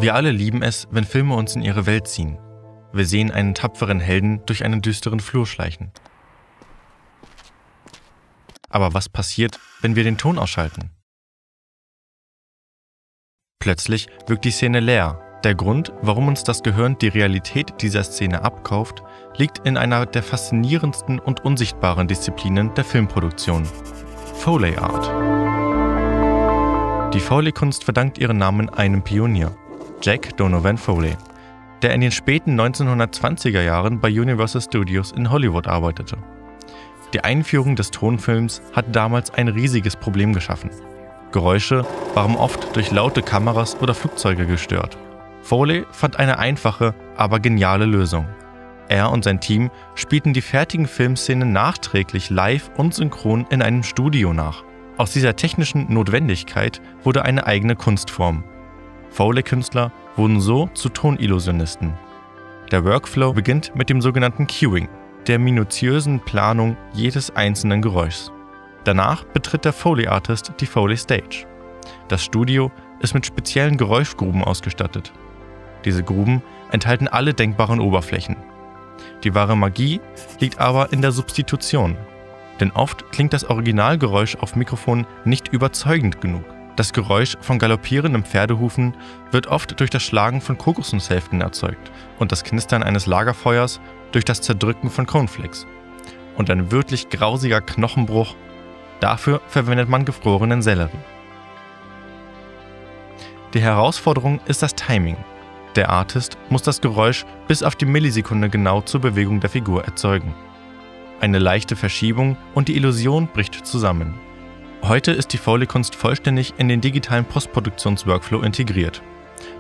Wir alle lieben es, wenn Filme uns in ihre Welt ziehen. Wir sehen einen tapferen Helden durch einen düsteren Flur schleichen. Aber was passiert, wenn wir den Ton ausschalten? Plötzlich wirkt die Szene leer. Der Grund, warum uns das Gehirn die Realität dieser Szene abkauft, liegt in einer der faszinierendsten und unsichtbaren Disziplinen der Filmproduktion: Foley Art. Die Foley-Kunst verdankt ihren Namen einem Pionier, Jack Donovan Foley, der in den späten 1920er Jahren bei Universal Studios in Hollywood arbeitete. Die Einführung des Tonfilms hat damals ein riesiges Problem geschaffen. Geräusche waren oft durch laute Kameras oder Flugzeuge gestört. Foley fand eine einfache, aber geniale Lösung. Er und sein Team spielten die fertigen Filmszenen nachträglich live und synchron in einem Studio nach. Aus dieser technischen Notwendigkeit wurde eine eigene Kunstform. Foley-Künstler wurden so zu Tonillusionisten. Der Workflow beginnt mit dem sogenannten Cueing, der minutiösen Planung jedes einzelnen Geräuschs. Danach betritt der Foley-Artist die Foley Stage. Das Studio ist mit speziellen Geräuschgruben ausgestattet. Diese Gruben enthalten alle denkbaren Oberflächen. Die wahre Magie liegt aber in der Substitution. Denn oft klingt das Originalgeräusch auf Mikrofon nicht überzeugend genug. Das Geräusch von galoppierenden Pferdehufen wird oft durch das Schlagen von Kokosnusshälften erzeugt und das Knistern eines Lagerfeuers durch das Zerdrücken von Cornflakes. Und ein wirklich grausiger Knochenbruch, dafür verwendet man gefrorenen Sellerie. Die Herausforderung ist das Timing. Der Artist muss das Geräusch bis auf die Millisekunde genau zur Bewegung der Figur erzeugen. Eine leichte Verschiebung und die Illusion bricht zusammen. Heute ist die Foley-Kunst vollständig in den digitalen Postproduktions-Workflow integriert.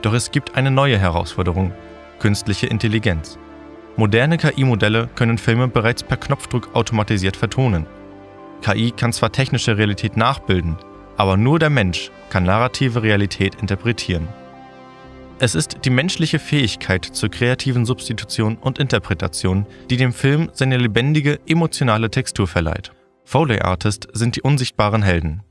Doch es gibt eine neue Herausforderung: künstliche Intelligenz. Moderne KI-Modelle können Filme bereits per Knopfdruck automatisiert vertonen. KI kann zwar technische Realität nachbilden, aber nur der Mensch kann narrative Realität interpretieren. Es ist die menschliche Fähigkeit zur kreativen Substitution und Interpretation, die dem Film seine lebendige, emotionale Textur verleiht. Foley Artists sind die unsichtbaren Helden.